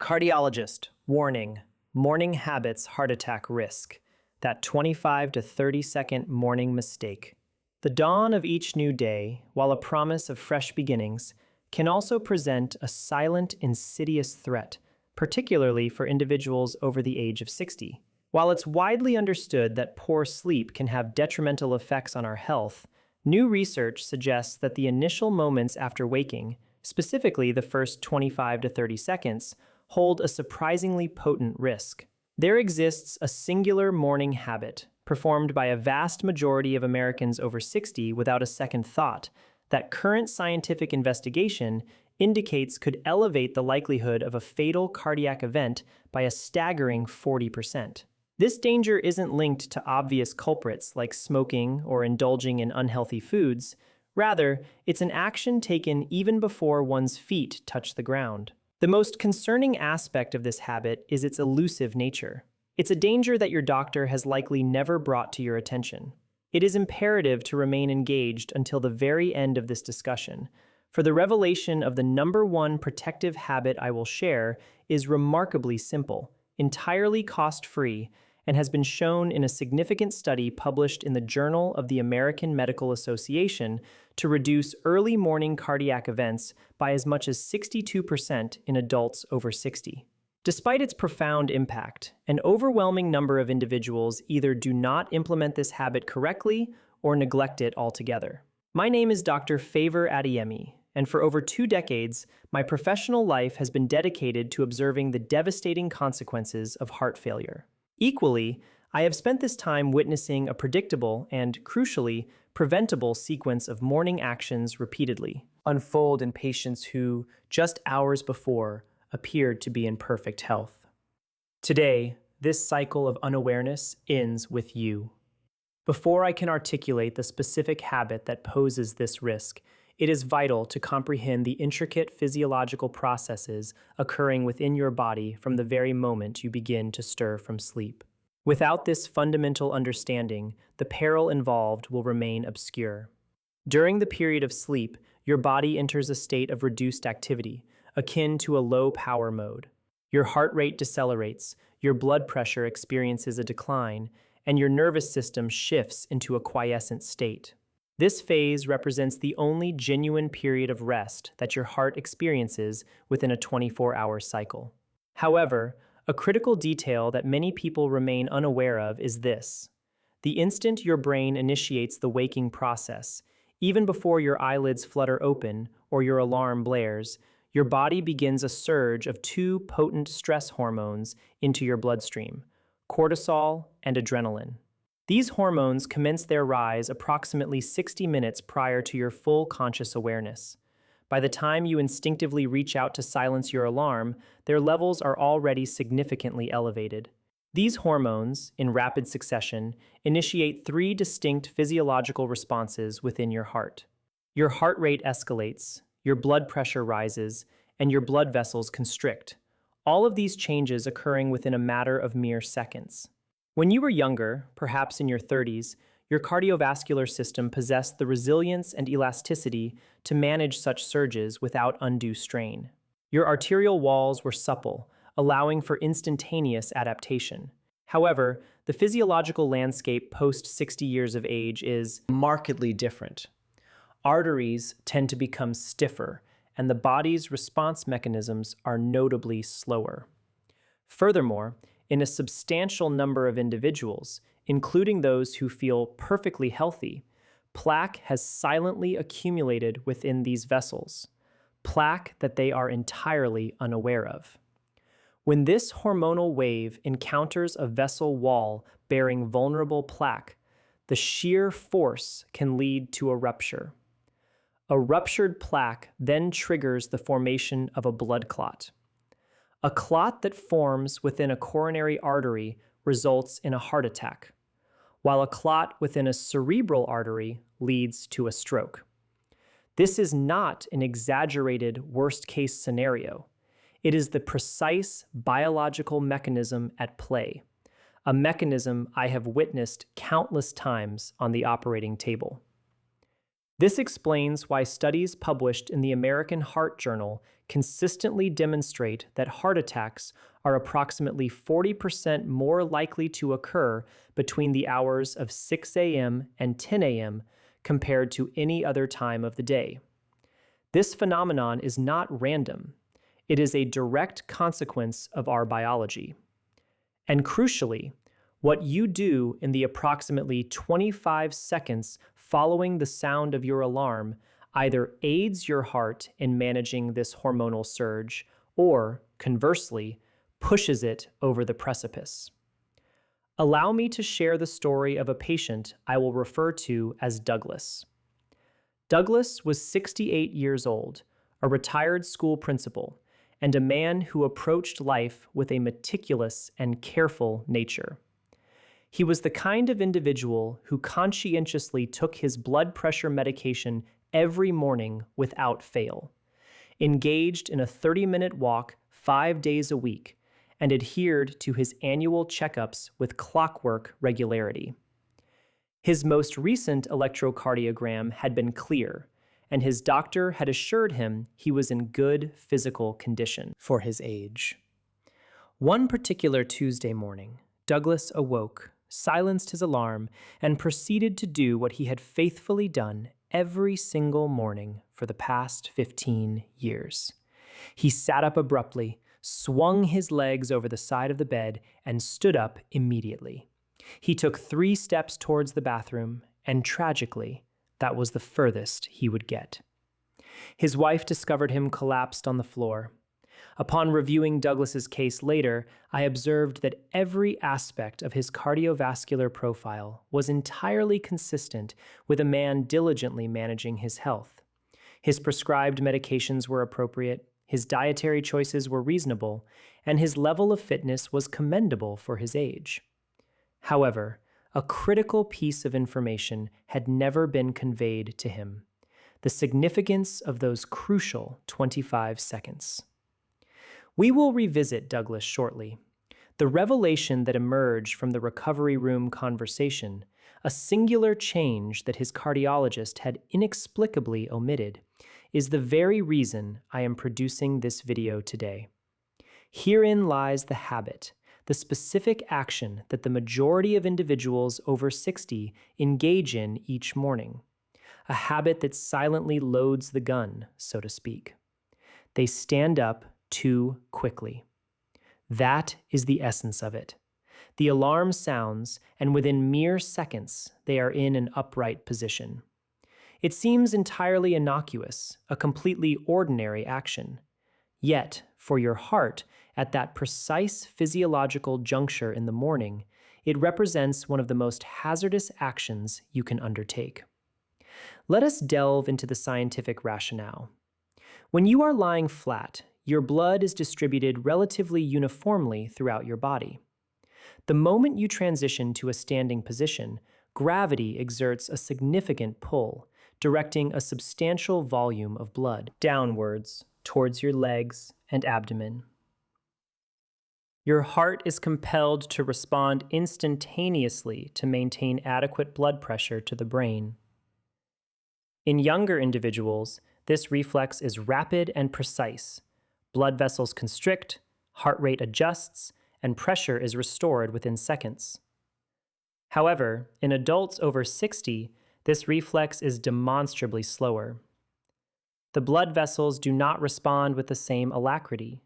Cardiologist, warning, morning habits heart attack risk. That 25 to 30-second morning mistake. The dawn of each new day, while a promise of fresh beginnings, can also present a silent, insidious threat, particularly for individuals over the age of 60. While it's widely understood that poor sleep can have detrimental effects on our health, new research suggests that the initial moments after waking, specifically the first 25 to 30 seconds, hold a surprisingly potent risk. There exists a singular morning habit, performed by a vast majority of Americans over 60 without a second thought, that current scientific investigation indicates could elevate the likelihood of a fatal cardiac event by a staggering 40%. This danger isn't linked to obvious culprits like smoking or indulging in unhealthy foods. Rather, it's an action taken even before one's feet touch the ground. The most concerning aspect of this habit is its elusive nature. It's a danger that your doctor has likely never brought to your attention. It is imperative to remain engaged until the very end of this discussion, for the revelation of the number one protective habit I will share is remarkably simple, entirely cost-free, and has been shown in a significant study published in the Journal of the American Medical Association to reduce early morning cardiac events by as much as 62% in adults over 60. Despite its profound impact, an overwhelming number of individuals either do not implement this habit correctly or neglect it altogether. My name is Dr. Favor Adeyemi, and for over 2 decades, my professional life has been dedicated to observing the devastating consequences of heart failure. Equally, I have spent this time witnessing a predictable and, crucially, preventable sequence of morning actions repeatedly unfold in patients who, just hours before, appeared to be in perfect health. Today, this cycle of unawareness ends with you. Before I can articulate the specific habit that poses this risk, it is vital to comprehend the intricate physiological processes occurring within your body from the very moment you begin to stir from sleep. Without this fundamental understanding, the peril involved will remain obscure. During the period of sleep, your body enters a state of reduced activity, akin to a low-power mode. Your heart rate decelerates, your blood pressure experiences a decline, and your nervous system shifts into a quiescent state. This phase represents the only genuine period of rest that your heart experiences within a 24-hour cycle. However, a critical detail that many people remain unaware of is this. The instant your brain initiates the waking process, even before your eyelids flutter open or your alarm blares, your body begins a surge of 2 potent stress hormones into your bloodstream, cortisol and adrenaline. These hormones commence their rise approximately 60 minutes prior to your full conscious awareness. By the time you instinctively reach out to silence your alarm, their levels are already significantly elevated. These hormones, in rapid succession, initiate 3 distinct physiological responses within your heart. Your heart rate escalates, your blood pressure rises, and your blood vessels constrict, all of these changes occurring within a matter of mere seconds. When you were younger, perhaps in your 30s, your cardiovascular system possessed the resilience and elasticity to manage such surges without undue strain. Your arterial walls were supple, allowing for instantaneous adaptation. However, the physiological landscape post 60 years of age is markedly different. Arteries tend to become stiffer, and the body's response mechanisms are notably slower. Furthermore, in a substantial number of individuals, including those who feel perfectly healthy, plaque has silently accumulated within these vessels, plaque that they are entirely unaware of. When this hormonal wave encounters a vessel wall bearing vulnerable plaque, the sheer force can lead to a rupture. A ruptured plaque then triggers the formation of a blood clot. A clot that forms within a coronary artery results in a heart attack, while a clot within a cerebral artery leads to a stroke. This is not an exaggerated worst-case scenario. It is the precise biological mechanism at play, a mechanism I have witnessed countless times on the operating table. This explains why studies published in the American Heart Journal consistently demonstrate that heart attacks are approximately 40% more likely to occur between the hours of 6 a.m. and 10 a.m. compared to any other time of the day. This phenomenon is not random. It is a direct consequence of our biology. And crucially, what you do in the approximately 25 seconds following the sound of your alarm either aids your heart in managing this hormonal surge or, conversely, pushes it over the precipice. Allow me to share the story of a patient I will refer to as Douglas. Douglas was 68 years old, a retired school principal, and a man who approached life with a meticulous and careful nature. He was the kind of individual who conscientiously took his blood pressure medication every morning without fail, engaged in a 30-minute walk 5 days a week, and adhered to his annual checkups with clockwork regularity. His most recent electrocardiogram had been clear, and his doctor had assured him he was in good physical condition for his age. One particular Tuesday morning, Douglas awoke, silenced his alarm, and proceeded to do what he had faithfully done every single morning for the past 15 years. He sat up abruptly, swung his legs over the side of the bed, and stood up immediately. He took 3 steps towards the bathroom, and tragically, that was the furthest he would get. His wife discovered him collapsed on the floor. Upon reviewing Douglas's case later, I observed that every aspect of his cardiovascular profile was entirely consistent with a man diligently managing his health. His prescribed medications were appropriate, his dietary choices were reasonable, and his level of fitness was commendable for his age. However, a critical piece of information had never been conveyed to him: the significance of those crucial 25 seconds. We will revisit Douglas shortly. The revelation that emerged from the recovery room conversation, a singular change that his cardiologist had inexplicably omitted, is the very reason I am producing this video today. Herein lies the habit, the specific action that the majority of individuals over 60 engage in each morning, a habit that silently loads the gun, so to speak. They stand up too quickly. That is the essence of it. The alarm sounds, and within mere seconds, they are in an upright position. It seems entirely innocuous, a completely ordinary action. Yet, for your heart, at that precise physiological juncture in the morning, it represents one of the most hazardous actions you can undertake. Let us delve into the scientific rationale. When you are lying flat, your blood is distributed relatively uniformly throughout your body. The moment you transition to a standing position, gravity exerts a significant pull, directing a substantial volume of blood downwards towards your legs and abdomen. Your heart is compelled to respond instantaneously to maintain adequate blood pressure to the brain. In younger individuals, this reflex is rapid and precise. Blood vessels constrict, heart rate adjusts, and pressure is restored within seconds. However, in adults over 60, this reflex is demonstrably slower. The blood vessels do not respond with the same alacrity.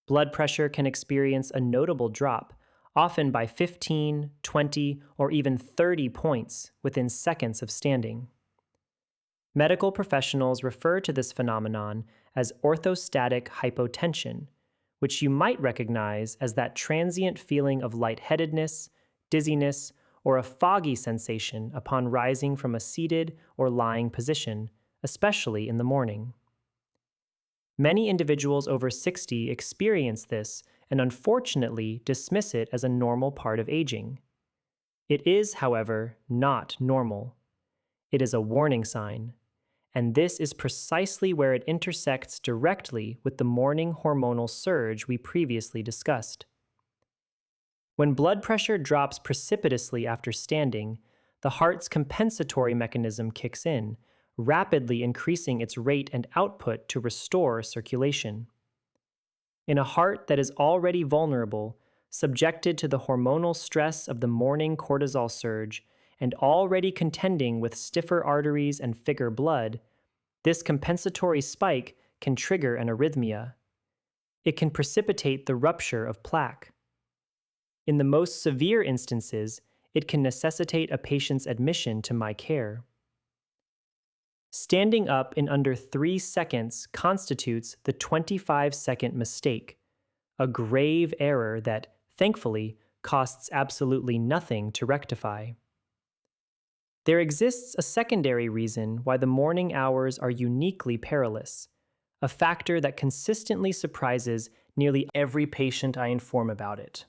Blood pressure can experience a notable drop, often by 15, 20, or even 30 points within seconds of standing. Medical professionals refer to this phenomenon as orthostatic hypotension, which you might recognize as that transient feeling of lightheadedness, dizziness, or a foggy sensation upon rising from a seated or lying position, especially in the morning. Many individuals over 60 experience this and unfortunately dismiss it as a normal part of aging. It is, however, not normal. It is a warning sign. And this is precisely where it intersects directly with the morning hormonal surge we previously discussed. When blood pressure drops precipitously after standing, the heart's compensatory mechanism kicks in, rapidly increasing its rate and output to restore circulation. In a heart that is already vulnerable, subjected to the hormonal stress of the morning cortisol surge, and already contending with stiffer arteries and thicker blood, this compensatory spike can trigger an arrhythmia. It can precipitate the rupture of plaque. In the most severe instances, it can necessitate a patient's admission to my care. Standing up in under 3 seconds constitutes the 25-second mistake, a grave error that, thankfully, costs absolutely nothing to rectify. There exists a secondary reason why the morning hours are uniquely perilous, a factor that consistently surprises nearly every patient I inform about it.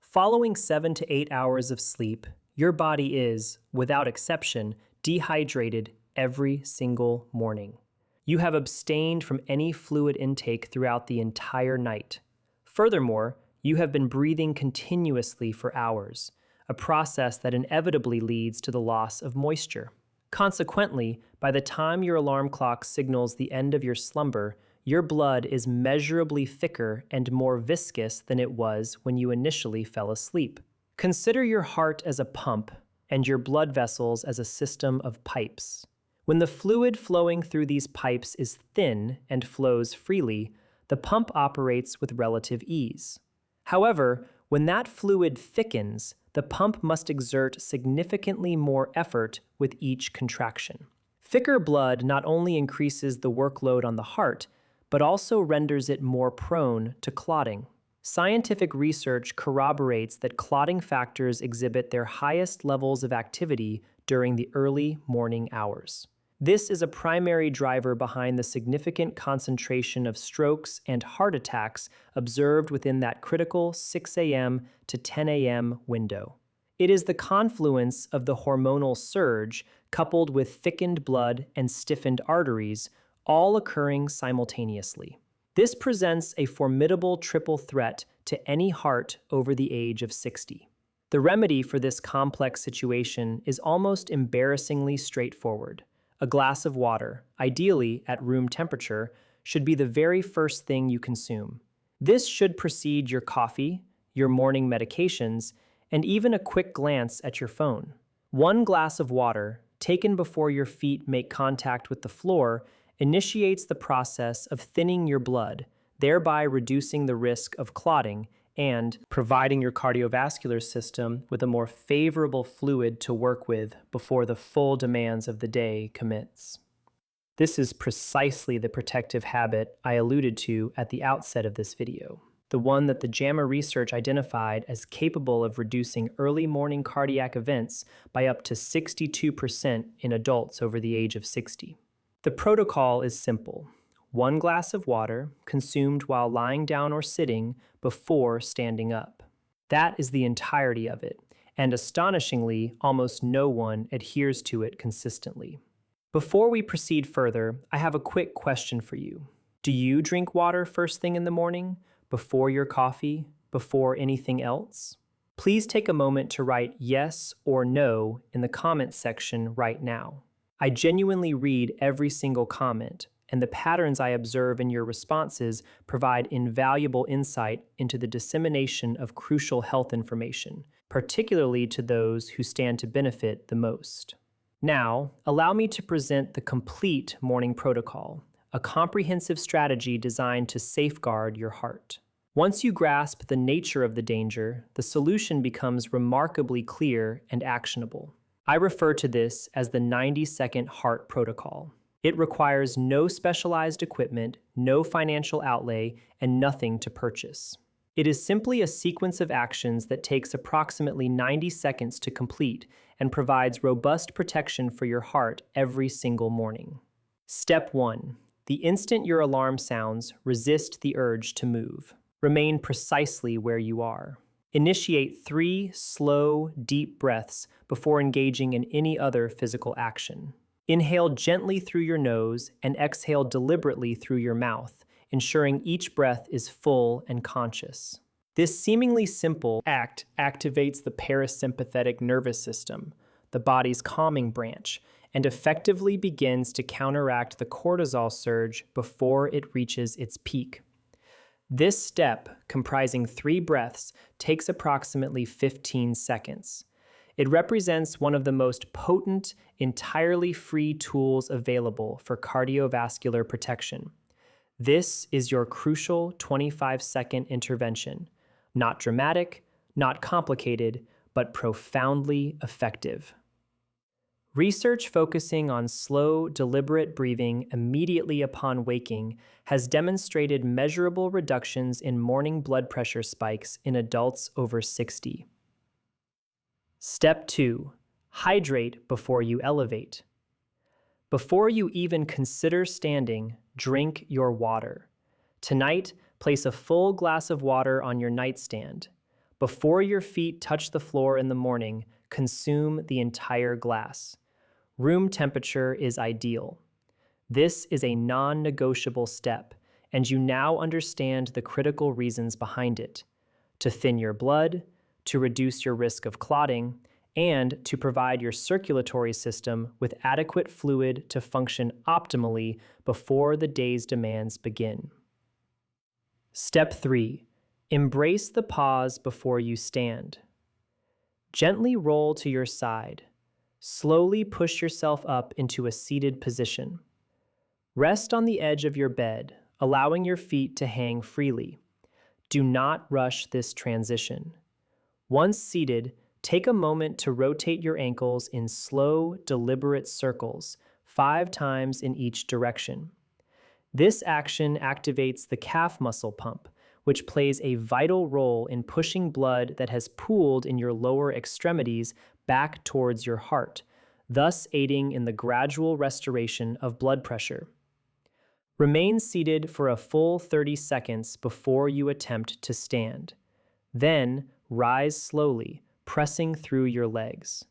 Following 7 to 8 hours of sleep, your body is, without exception, dehydrated every single morning. You have abstained from any fluid intake throughout the entire night. Furthermore, you have been breathing continuously for hours, a process that inevitably leads to the loss of moisture. Consequently, by the time your alarm clock signals the end of your slumber, your blood is measurably thicker and more viscous than it was when you initially fell asleep. Consider your heart as a pump and your blood vessels as a system of pipes. When the fluid flowing through these pipes is thin and flows freely, the pump operates with relative ease. However, when that fluid thickens, the pump must exert significantly more effort with each contraction. Thicker blood not only increases the workload on the heart, but also renders it more prone to clotting. Scientific research corroborates that clotting factors exhibit their highest levels of activity during the early morning hours. This is a primary driver behind the significant concentration of strokes and heart attacks observed within that critical 6 a.m. to 10 a.m. window. It is the confluence of the hormonal surge coupled with thickened blood and stiffened arteries, all occurring simultaneously. This presents a formidable triple threat to any heart over the age of 60. The remedy for this complex situation is almost embarrassingly straightforward. A glass of water, ideally at room temperature, should be the very first thing you consume. This should precede your coffee, your morning medications, and even a quick glance at your phone. One glass of water, taken before your feet make contact with the floor, initiates the process of thinning your blood, thereby reducing the risk of clotting and providing your cardiovascular system with a more favorable fluid to work with before the full demands of the day commence. This is precisely the protective habit I alluded to at the outset of this video, the one that the JAMA research identified as capable of reducing early morning cardiac events by up to 62% in adults over the age of 60. The protocol is simple. 1 glass of water consumed while lying down or sitting before standing up. That is the entirety of it, and astonishingly, almost no one adheres to it consistently. Before we proceed further, I have a quick question for you. Do you drink water first thing in the morning, before your coffee, before anything else? Please take a moment to write yes or no in the comments section right now. I genuinely read every single comment, and the patterns I observe in your responses provide invaluable insight into the dissemination of crucial health information, particularly to those who stand to benefit the most. Now, allow me to present the complete morning protocol, a comprehensive strategy designed to safeguard your heart. Once you grasp the nature of the danger, the solution becomes remarkably clear and actionable. I refer to this as the 90-second heart protocol. It requires no specialized equipment, no financial outlay, and nothing to purchase. It is simply a sequence of actions that takes approximately 90 seconds to complete and provides robust protection for your heart every single morning. Step 1. The instant your alarm sounds, resist the urge to move. Remain precisely where you are. Initiate 3 slow, deep breaths before engaging in any other physical action. Inhale gently through your nose and exhale deliberately through your mouth, ensuring each breath is full and conscious. This seemingly simple act activates the parasympathetic nervous system, the body's calming branch, and effectively begins to counteract the cortisol surge before it reaches its peak. This step, comprising 3 breaths, takes approximately 15 seconds. It represents one of the most potent, entirely free tools available for cardiovascular protection. This is your crucial 25-second intervention. Not dramatic, not complicated, but profoundly effective. Research focusing on slow, deliberate breathing immediately upon waking has demonstrated measurable reductions in morning blood pressure spikes in adults over 60. Step 2. Hydrate before you elevate. Before you even consider standing, drink your water. Tonight, place a full glass of water on your nightstand. Before your feet touch the floor in the morning, consume the entire glass. Room temperature is ideal. This is a non-negotiable step, and you now understand the critical reasons behind it: to thin your blood, to reduce your risk of clotting, and to provide your circulatory system with adequate fluid to function optimally before the day's demands begin. Step 3. Embrace the pause before you stand. Gently roll to your side. Slowly push yourself up into a seated position. Rest on the edge of your bed, allowing your feet to hang freely. Do not rush this transition. Once seated, take a moment to rotate your ankles in slow, deliberate circles, 5 times in each direction. This action activates the calf muscle pump, which plays a vital role in pushing blood that has pooled in your lower extremities back towards your heart, thus aiding in the gradual restoration of blood pressure. Remain seated for a full 30 seconds before you attempt to stand. Then, rise slowly, pressing through your legs.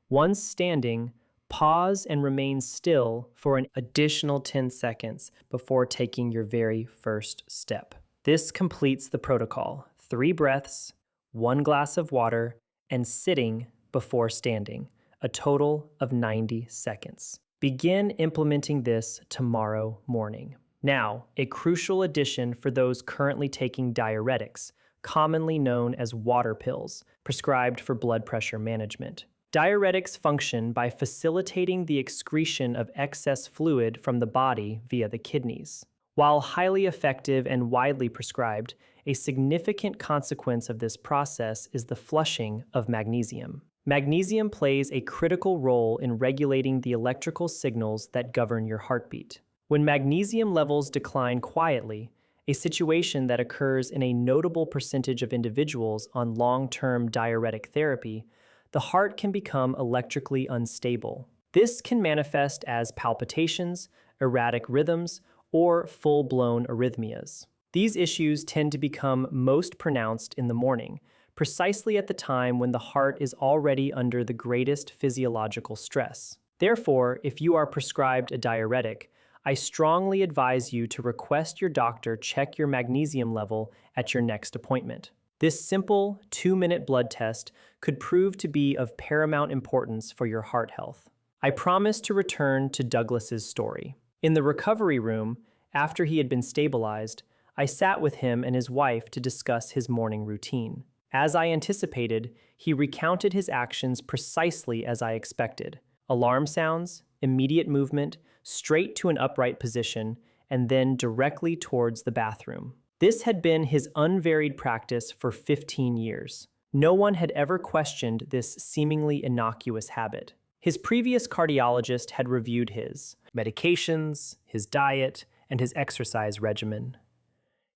Once standing, pause and remain still for an additional 10 seconds before taking your very first step. This completes the protocol: 3 breaths, 1 glass of water, and sitting before standing, a total of 90 seconds. Begin implementing this tomorrow morning. Now, a crucial addition for those currently taking diuretics, commonly known as water pills, prescribed for blood pressure management. Diuretics function by facilitating the excretion of excess fluid from the body via the kidneys. While highly effective and widely prescribed, a significant consequence of this process is the flushing of magnesium. Magnesium plays a critical role in regulating the electrical signals that govern your heartbeat. When magnesium levels decline quietly, a situation that occurs in a notable percentage of individuals on long-term diuretic therapy, the heart can become electrically unstable. This can manifest as palpitations, erratic rhythms, or full-blown arrhythmias. These issues tend to become most pronounced in the morning, precisely at the time when the heart is already under the greatest physiological stress. Therefore, if you are prescribed a diuretic, I strongly advise you to request your doctor check your magnesium level at your next appointment. This simple 2-minute blood test could prove to be of paramount importance for your heart health. I promise to return to Douglas's story. In the recovery room, after he had been stabilized, I sat with him and his wife to discuss his morning routine. As I anticipated, he recounted his actions precisely as I expected: alarm sounds, immediate movement, straight to an upright position, and then directly towards the bathroom. This had been his unvaried practice for 15 years. No one had ever questioned this seemingly innocuous habit. His previous cardiologist had reviewed his medications, his diet, and his exercise regimen.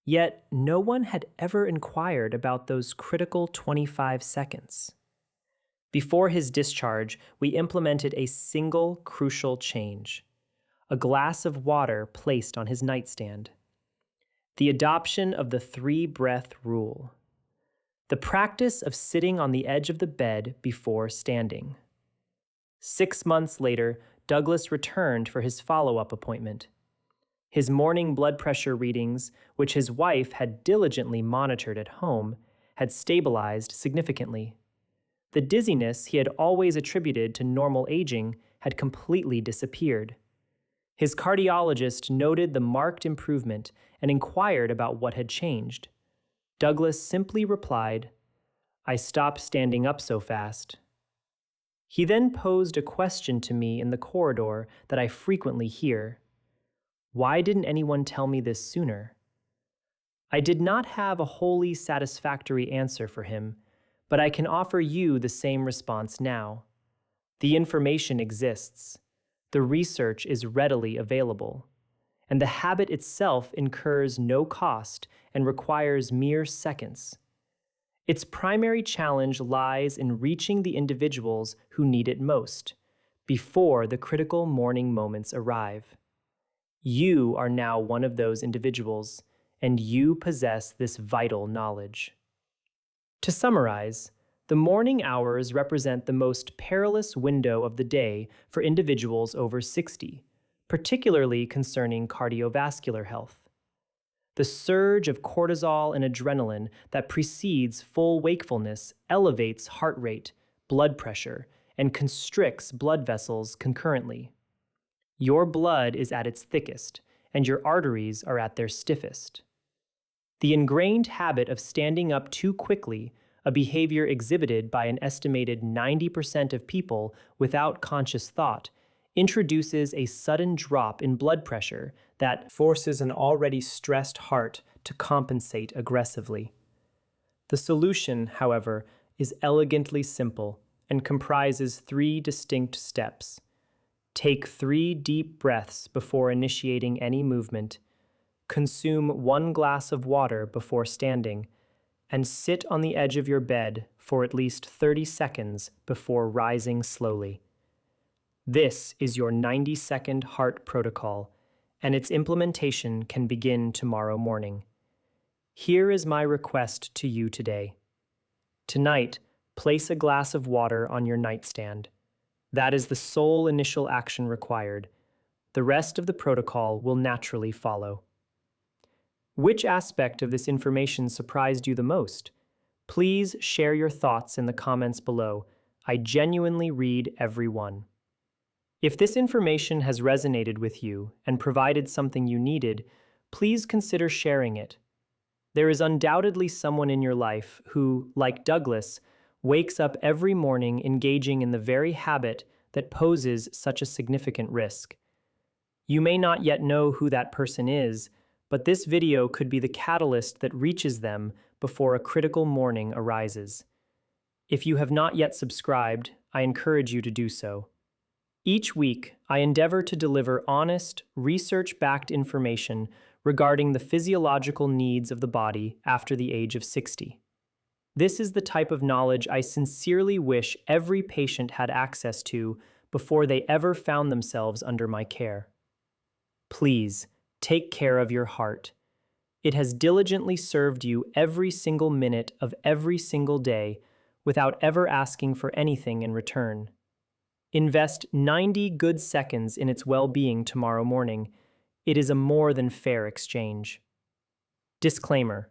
Yet, no one had ever inquired about those critical 25 seconds. Before his discharge, we implemented a single crucial change: a glass of water placed on his nightstand. The adoption of the 3-breath rule. The practice of sitting on the edge of the bed before standing. 6 months later, Douglas returned for his follow-up appointment. His morning blood pressure readings, which his wife had diligently monitored at home, had stabilized significantly. The dizziness he had always attributed to normal aging had completely disappeared. His cardiologist noted the marked improvement and inquired about what had changed. Douglas simply replied, "I stopped standing up so fast." He then posed a question to me in the corridor that I frequently hear. Why didn't anyone tell me this sooner? I did not have a wholly satisfactory answer for him, but I can offer you the same response now. The information exists. The research is readily available. And the habit itself incurs no cost and requires mere seconds. Its primary challenge lies in reaching the individuals who need it most, before the critical morning moments arrive. You are now one of those individuals, and you possess this vital knowledge. To summarize, the morning hours represent the most perilous window of the day for individuals over 60, particularly concerning cardiovascular health. The surge of cortisol and adrenaline that precedes full wakefulness elevates heart rate, blood pressure, and constricts blood vessels concurrently. Your blood is at its thickest, and your arteries are at their stiffest. The ingrained habit of standing up too quickly, a behavior exhibited by an estimated 90% of people without conscious thought, introduces a sudden drop in blood pressure that forces an already stressed heart to compensate aggressively. The solution, however, is elegantly simple and comprises 3 distinct steps. Take 3 deep breaths before initiating any movement, consume 1 glass of water before standing, and sit on the edge of your bed for at least 30 seconds before rising slowly. This is your 90-second heart protocol, and its implementation can begin tomorrow morning. Here is my request to you today. Tonight, place a glass of water on your nightstand. That is the sole initial action required. The rest of the protocol will naturally follow. Which aspect of this information surprised you the most? Please share your thoughts in the comments below. I genuinely read every one. If this information has resonated with you and provided something you needed, please consider sharing it. There is undoubtedly someone in your life who, like Douglas, wakes up every morning engaging in the very habit that poses such a significant risk. You may not yet know who that person is, but this video could be the catalyst that reaches them before a critical morning arises. If you have not yet subscribed, I encourage you to do so. Each week, I endeavor to deliver honest, research-backed information regarding the physiological needs of the body after the age of 60. This is the type of knowledge I sincerely wish every patient had access to before they ever found themselves under my care. Please, take care of your heart. It has diligently served you every single minute of every single day without ever asking for anything in return. Invest 90 good seconds in its well-being tomorrow morning. It is a more than fair exchange. Disclaimer: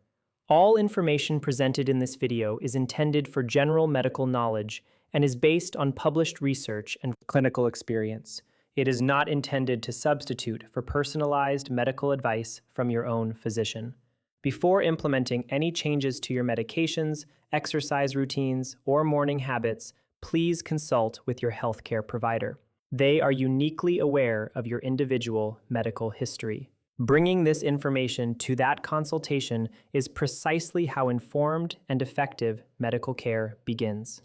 all information presented in this video is intended for general medical knowledge and is based on published research and clinical experience. It is not intended to substitute for personalized medical advice from your own physician. Before implementing any changes to your medications, exercise routines, or morning habits, please consult with your healthcare provider. They are uniquely aware of your individual medical history. Bringing this information to that consultation is precisely how informed and effective medical care begins.